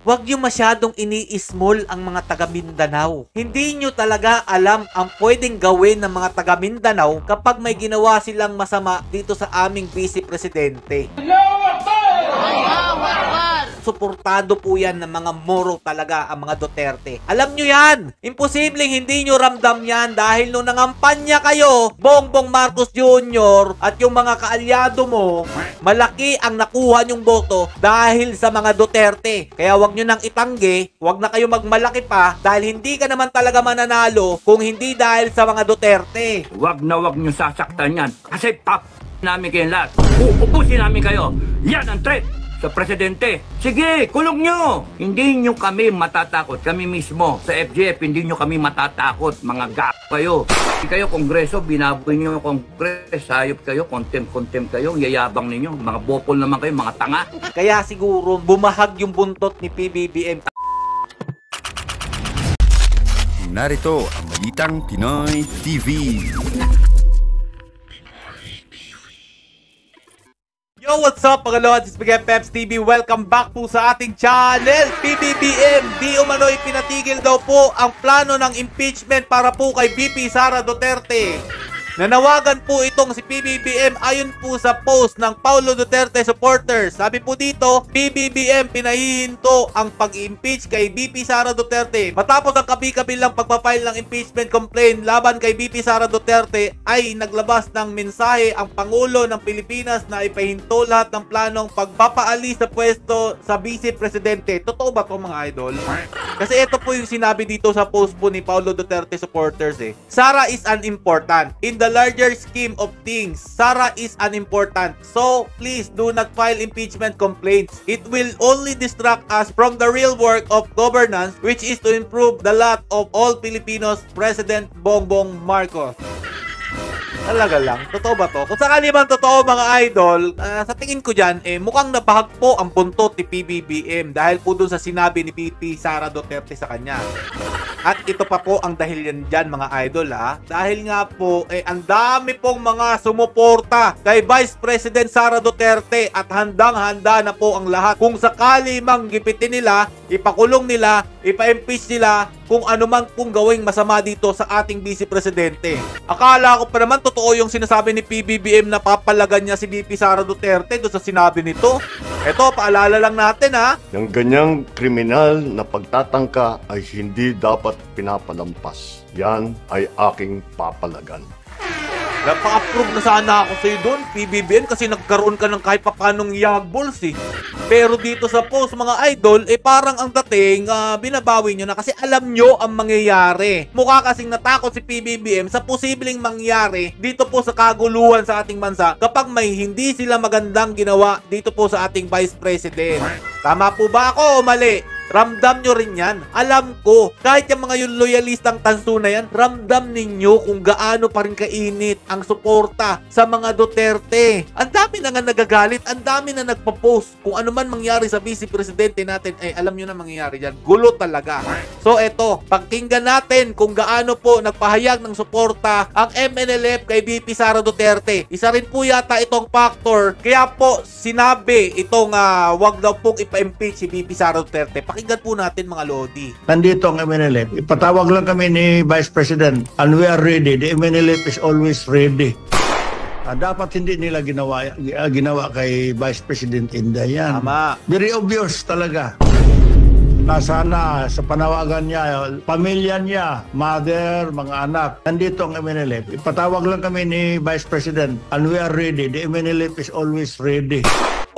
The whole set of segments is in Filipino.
Huwag nyo masyadong ini-small ang mga taga Mindanao. Hindi nyo talaga alam ang pwedeng gawin ng mga taga Mindanao kapag may ginawa silang masama dito sa aming Vice Presidente. Suportado po yan ng mga moro talaga ang mga Duterte. Alam nyo yan! Imposibleng hindi nyo ramdam yan dahil nung nangampanya kayo, Bongbong Marcos Jr. at yung mga kaalyado mo, malaki ang nakuha nyong boto dahil sa mga Duterte. Kaya wag nyo nang itanggi, wag na kayo magmalaki pa dahil hindi ka naman talaga mananalo kung hindi dahil sa mga Duterte. Wag na wag nyo sasaktan yan kasi namin kayong lahat. Uubusin namin kayo. Yan ang threat sa presidente. Sige, kulong nyo! Hindi nyo kami matatakot. Kami mismo sa FGF, hindi nyo kami matatakot. Mga kayo. Hindi kayo kongreso, binaboy nyo yung kongres. Hayop kayo, kontem kayo, yayabang ninyo. Mga bopol naman kayo, mga tanga. Kaya siguro bumahag yung buntot ni PBBM. Narito ang Balitang Pinoy TV. Yo, what's up mga lods? It's Miguel Peps TV. Welcome back po sa ating channel. PBBM, di umano'y pinatigil daw po ang plano ng impeachment para po kay VP Sara Duterte. Nanawagan po itong si PBBM ayon po sa post ng Paulo Duterte supporters. Sabi po dito, PBBM pinahihinto ang pag-impeach kay VP Sara Duterte. Matapos ang kabi-kabilang pagpapile ng impeachment complaint laban kay VP Sara Duterte ay naglabas ng mensahe ang Pangulo ng Pilipinas na ipahinto lahat ng planong pagpapaalis sa pwesto sa Vice Presidente. Totoo ba ito mga idol? Kasi ito po yung sinabi dito sa post po ni Paulo Duterte supporters eh. Sara is unimportant. In the larger scheme of things, Sara is unimportant. So, please do not file impeachment complaints. It will only distract us from the real work of governance, which is to improve the lot of all Filipinos, President Bongbong Marcos. Talaga lang, totoo ba to? Kung sakali man totoo mga idol, sa tingin ko dyan, mukhang napahag po ang buntot ni PBBM dahil po dun sa sinabi ni VP Sara Duterte sa kanya. At ito pa po ang dahilan dyan mga idol ha. Dahil nga po, ang dami pong mga sumuporta kay Vice President Sara Duterte at handang-handa na po ang lahat. Kung sakali mang gipitin nila, ipakulong nila, ipa-impeach nila, kung ano man pong gawing masama dito sa ating Vice Presidente. Akala ko pa naman totoo yung sinasabi ni PBBM na papalagan niya si VP Sara Duterte doon sa sinabi nito. Eto, paalala lang natin ha. Yung ganyang kriminal na pagtatangka ay hindi dapat pinapalampas. Yan ay aking papalagan. Napa-approve na sana ako sa'yo doon, PBBM, kasi nagkaroon ka ng kahit papanong yagballs eh. Pero dito sa post mga idol, parang ang dating binabawi nyo na kasi alam nyo ang mangyayari. Mukha kasing natakot si PBBM sa posibleng mangyari dito po sa kaguluhan sa ating bansa kapag may hindi sila magandang ginawa dito po sa ating Vice President. Tama po ba ako o mali? Ramdam nyo rin yan. Alam ko, kahit yung mga yung loyalistang tanso na yan, ramdam ninyo kung gaano pa rin kainit ang suporta sa mga Duterte. Ang dami na nga nagagalit, ang dami na nagpo-post. Kung ano man mangyari sa Vice Presidente natin, alam nyo na mangyayari dyan. Gulo talaga. So eto, pakinggan natin kung gaano po nagpahayag ng suporta ang MNLF kay VP Sara Duterte. Isa rin po yata itong factor. Kaya po sinabi itong wag daw pong ipa-impeach si VP Sara Duterte. Pakinggan po natin mga Lodi. Nandito ang MNLF. Ipatawag lang kami ni Vice President and we are ready. The MNLF is always ready. Dapat hindi nila ginawa kay Vice President Inday yan. Tama. Very obvious talaga. Nasana sa panawagan niya, pamilya niya, mother, mga anak. Nandito ang MNLF. Ipatawag lang kami ni Vice President and we are ready. The MNLF is always ready.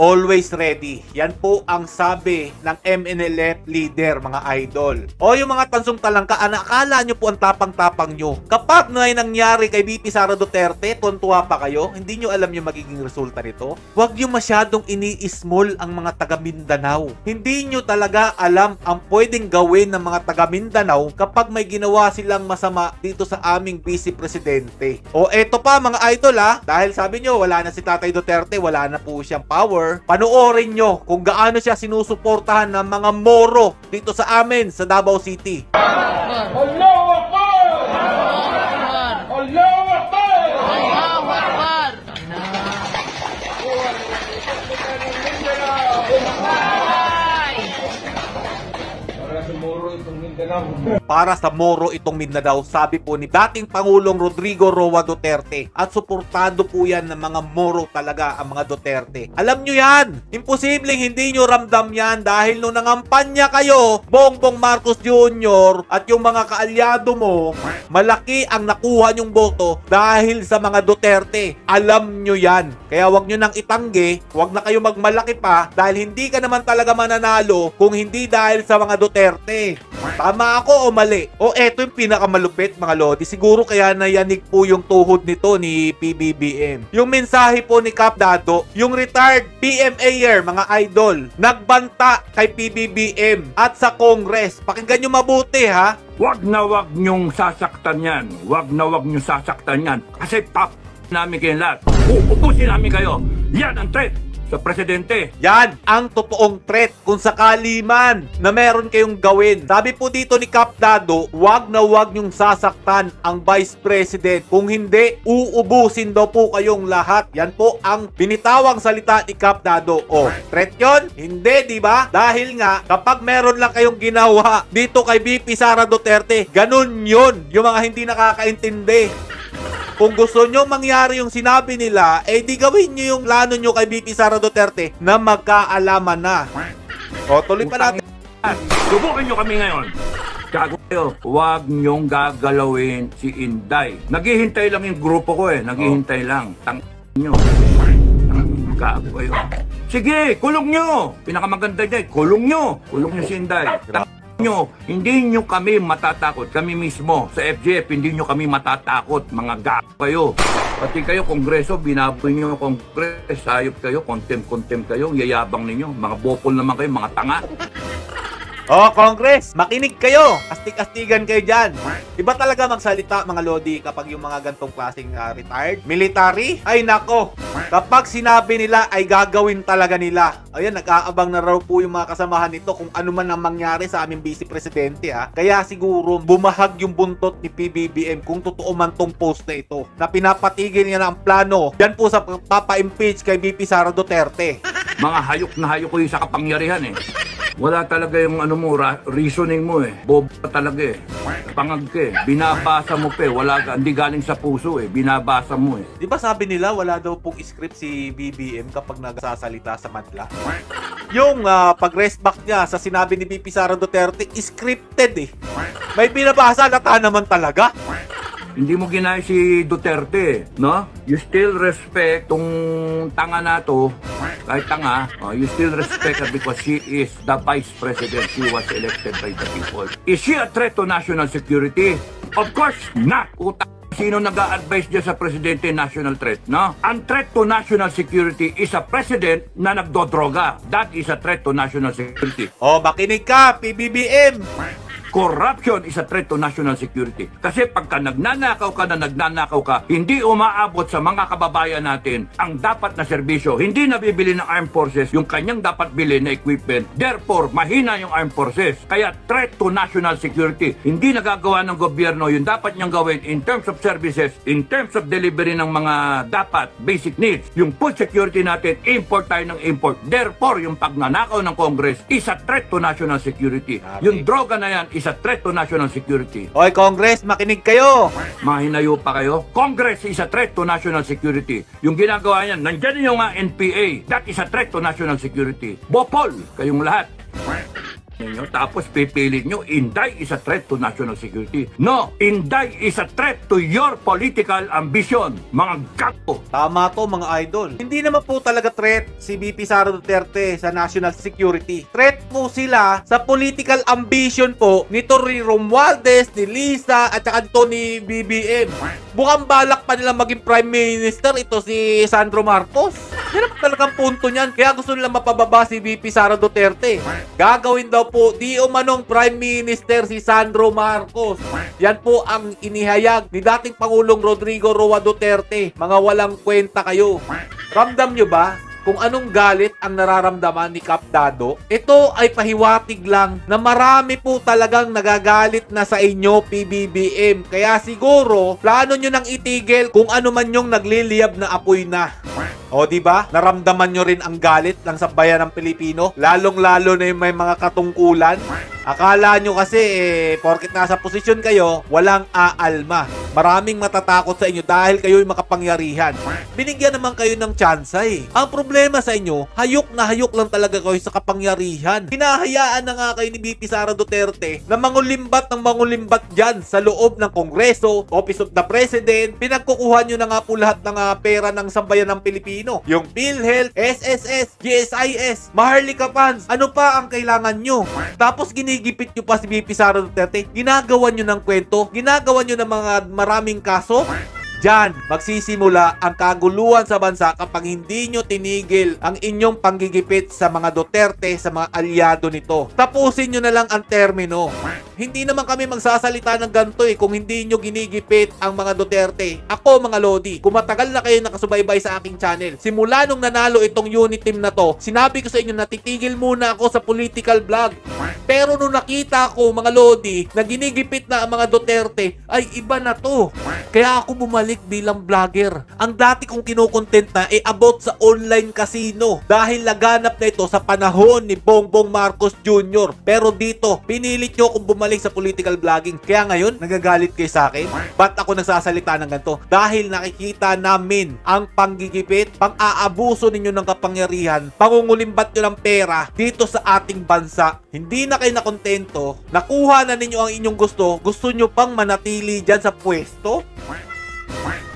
Always ready. Yan po ang sabi ng MNLF leader, mga idol. O yung mga tansong talangka, akala nyo po ang tapang-tapang nyo. Kapag may nangyari kay VP Sara Duterte, tuntua pa kayo, hindi nyo alam yung magiging resulta nito. Huwag nyo masyadong ini-small ang mga taga Mindanao. Hindi nyo talaga alam ang pwedeng gawin ng mga taga Mindanao kapag may ginawa silang masama dito sa aming Vice Presidente. O eto pa mga idol dahil sabi nyo wala na si Tatay Duterte, wala na po siyang power. Panoorin nyo kung gaano siya sinusuportahan ng mga moro dito sa amin sa Davao City. Allahu Akbar! Allahu Akbar! Allahu Akbar! Para sa Moro itong Mindanao, sabi po ni dating Pangulong Rodrigo Roa Duterte. At suportado po yan ng mga Moro talaga ang mga Duterte. Alam nyo yan, imposibleng hindi nyo ramdam yan dahil nung nangampanya kayo, Bongbong Marcos Jr. at yung mga kaalyado mo, malaki ang nakuha nyong boto dahil sa mga Duterte. Alam nyo yan. Kaya wag nyo nang itanggi, wag na kayo magmalaki pa dahil hindi ka naman talaga mananalo kung hindi dahil sa mga Duterte. Tama ako o mali? O eto yung pinakamalupit mga lodi. Siguro kaya nayanig po yung tuhod nito ni PBBM. Yung mensahe po ni Cap Dado, yung retired PMAer mga idol, nagbanta kay PBBM at sa Congress. Pakinggan nyo mabuti ha. Wag nyong sasaktan yan. Wag nyong sasaktan yan. Kasi namin kayo lahat. Uubusin namin kayo. Yan ang threat sa presidente. Yan ang totoong threat kung sakali man na meron kayong gawin. Sabi po dito ni Cap Dado, wag nyong sasaktan ang Vice President. Kung hindi, uubusin daw po kayong lahat. Yan po ang binitawang salita ni Cap Dado. O, threat yon? Hindi, di ba? Dahil nga, kapag meron lang kayong ginawa dito kay VP Sara Duterte, ganun yun. Yung mga hindi nakakaintindi. Kung gusto nyo mangyari yung sinabi nila, eh di gawin nyo yung plano nyo kay VP Sara Duterte na magkaalaman na. O, tuloy pa natin. Subukin nyo kami ngayon. Gago kayo. Huwag nyong gagalawin si Inday. Naghihintay lang yung grupo ko eh. Naghihintay lang. Tang nyo. Gago kayo. Sige, kulong nyo. Pinakamaganda dyan, kulong nyo. Kulong nyo si Inday. Nyo, hindi nyo kami matatakot. Kami mismo sa FGF, hindi nyo kami matatakot. Mga gago kayo. Pati kayo, Kongreso, binaboy nyo yung Kongres. Sayop kayo, kontem kayo. Yayabang ninyo. Mga bokol naman kayo, mga tanga. Oh, Congress, makinig kayo. Astig-astigan kayo dyan. Iba talaga magsalita, mga lodi, kapag yung mga gantong klaseng retired military. Ay nako, kapag sinabi nila ay gagawin talaga nila. Ayan, nag-aabang na raw po yung mga kasamahan nito kung ano man ang mangyari sa aming Vice Presidente ha. Kaya siguro bumahag yung buntot ni PBBM kung totoo man tong post na ito na pinapatigil niya na ang plano yan po sa papa-impeach kay VP Sara Duterte. Mga hayok na hayok ko yung sa kapangyarihan eh. Wala talaga yung ano mo, reasoning mo eh. Bobo ka talaga eh. Pangag ka eh. Binabasa mo pa eh. Wala ka, hindi galing sa puso eh. Binabasa mo eh. Di ba sabi nila wala daw pong script si BBM kapag nagsasalita sa madla? Yung pag-rest back niya sa sinabi ni VP Sara Duterte, scripted eh. May binabasa lata naman talaga. Hindi mo ginaya si Duterte, no? You still respect tong tanga na to, kahit tanga, you still respect her because she is the Vice President. She was elected by the people. Is she a threat to national security? Of course not. Sino nag-a-advise dyan sa Presidente national threat, no? Ang threat to national security is a president na nagdodroga. That is a threat to national security. Oh, makinig ka, PBBM! Corruption is a threat to national security. Kasi pagka nagnanakaw ka, hindi umaabot sa mga kababayan natin ang dapat na serbisyo. Hindi nabibili ng armed forces yung kanyang dapat bilhin na equipment. Therefore, mahina yung armed forces. Kaya threat to national security. Hindi nagagawa ng gobyerno yung dapat niyang gawin in terms of services, in terms of delivery ng mga dapat basic needs. Yung food security natin, import tayo ng import. Therefore, yung pagnanakaw ng Congress is a threat to national security. Yung droga na yan is a threat to national security. Hoy, Congress, makinig kayo! Mga hinayo pa kayo? Congress is a threat to national security. Yung ginagawa niyan, nandyan yung NPA. That is a threat to national security. Bopol, kayong lahat. Tapos pipilit nyo, Inday is a threat to national security. No, Inday is a threat to your political ambition. Mga gago. Tama to mga idol. Hindi naman po talaga threat si VP Sara Duterte sa national security. Threat po sila sa political ambition po ni Tori Romualdez, ni Lisa at saka ito ni BBM. Bukang balak pa nila maging Prime Minister ito si Sandro Marcos. Yan ang talagang punto niyan. Kaya gusto nila mapababa si VP Sara Duterte. Gagawin daw po di umanong Prime Minister si Sandro Marcos. Yan po ang inihayag ni dating Pangulong Rodrigo Roa Duterte. Mga walang kwenta kayo. Ramdam nyo ba kung anong galit ang nararamdaman ni Cap Dado? Ito ay pahiwatig lang na marami po talagang nagagalit na sa inyo, PBBM. Kaya siguro, plano nyo nang itigil kung ano man yung nagliliyab na apoy na. O, di ba? Naramdaman nyo rin ang galit ng sambayan ng Pilipino, lalong-lalo na yung may mga katungkulan. Akala nyo kasi, porket nasa posisyon kayo, walang aalma. Maraming matatakot sa inyo dahil kayo'y makapangyarihan. Binigyan naman kayo ng tsansa eh. Ang problema sa inyo, hayok na hayok lang talaga kayo sa kapangyarihan. Hinahayaan na nga kayo ni VP Sara Duterte na mangulimbat ng mangulimbat dyan sa loob ng Kongreso, Office of the President. Pinagkukuha nyo na nga po lahat ng pera ng sambayan ng Pilipino. Yung PhilHealth, SSS, GSIS, Maharlika Funds, ano pa ang kailangan nyo? Tapos ginigipit nyo pa si VP Sara Duterte, ginagawa nyo ng kwento, ginagawa nyo ng mga maraming kaso. Diyan, magsisimula ang kaguluhan sa bansa kapag hindi nyo tinigil ang inyong panggigipit sa mga Duterte, sa mga alyado nito. Tapusin nyo na lang ang termino. Hindi naman kami magsasalita ng ganito kung hindi nyo ginigipit ang mga Duterte. Ako mga Lodi, kung matagal na kayo nakasubaybay sa aking channel, simula nung nanalo itong unit team na to, sinabi ko sa inyo na titigil muna ako sa political vlog. Pero nung nakita ko mga Lodi na ginigipit na ang mga Duterte, ay iba na to. Kaya ako bumalik bilang vlogger. Ang dati kong kinukontent na about sa online casino dahil laganap na ito sa panahon ni Bongbong Marcos Jr. Pero dito, pinilit nyo akong bumalik sa political vlogging. Kaya ngayon, nagagalit kayo sa akin? Ba't ako nagsasalita ng ganito? Dahil nakikita namin ang panggigipit, pang-aabuso ninyo ng kapangyarihan, pangungulimbat nyo ng pera dito sa ating bansa. Hindi na kayo nakontento, nakuha na ninyo ang inyong gusto nyo pang manatili dyan sa pwesto?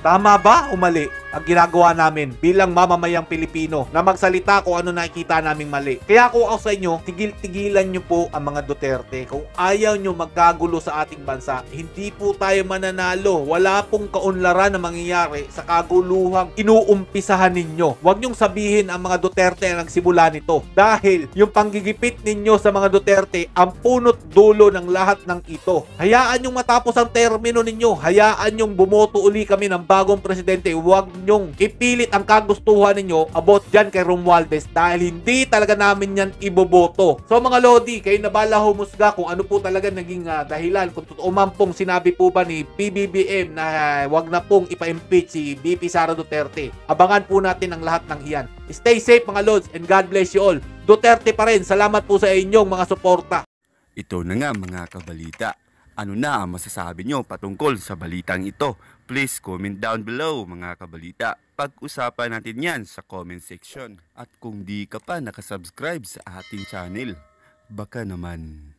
Tama ba o mali ang ginagawa namin bilang mamamayang Pilipino na magsalita kung ano nakikita naming mali? Kaya kung ako sa inyo, tigil-tigilan nyo po ang mga Duterte. Kung ayaw nyo magkagulo sa ating bansa, hindi po tayo mananalo. Wala pong kaunlaran na mangyayari sa kaguluhang inuumpisahan ninyo. Huwag nyong sabihin ang mga Duterte ang nagsimula nito. Dahil yung panggigipit ninyo sa mga Duterte ang punot dulo ng lahat ng ito. Hayaan nyong matapos ang termino ninyo. Hayaan nyong bumoto uli kami ng bagong presidente. Huwag nyong ipilit ang kagustuhan ninyo about dyan kay Romualdez dahil hindi talaga namin yan iboboto. So mga Lodi, kayo na bala humusga kung ano po talaga naging dahilan. Kung totoo man pong sinabi po ba ni PBBM na wag na pong ipa-impeach si VP Sara Duterte. Abangan po natin ang lahat ng iyan. Stay safe mga Lods and God bless you all. Duterte pa rin. Salamat po sa inyong mga suporta. Ito na nga mga kabalita. Ano na ang masasabi nyo patungkol sa balitang ito? Please comment down below mga kabalita. Pag-usapan natin yan sa comment section. At kung di ka pa nakasubscribe sa ating channel, baka naman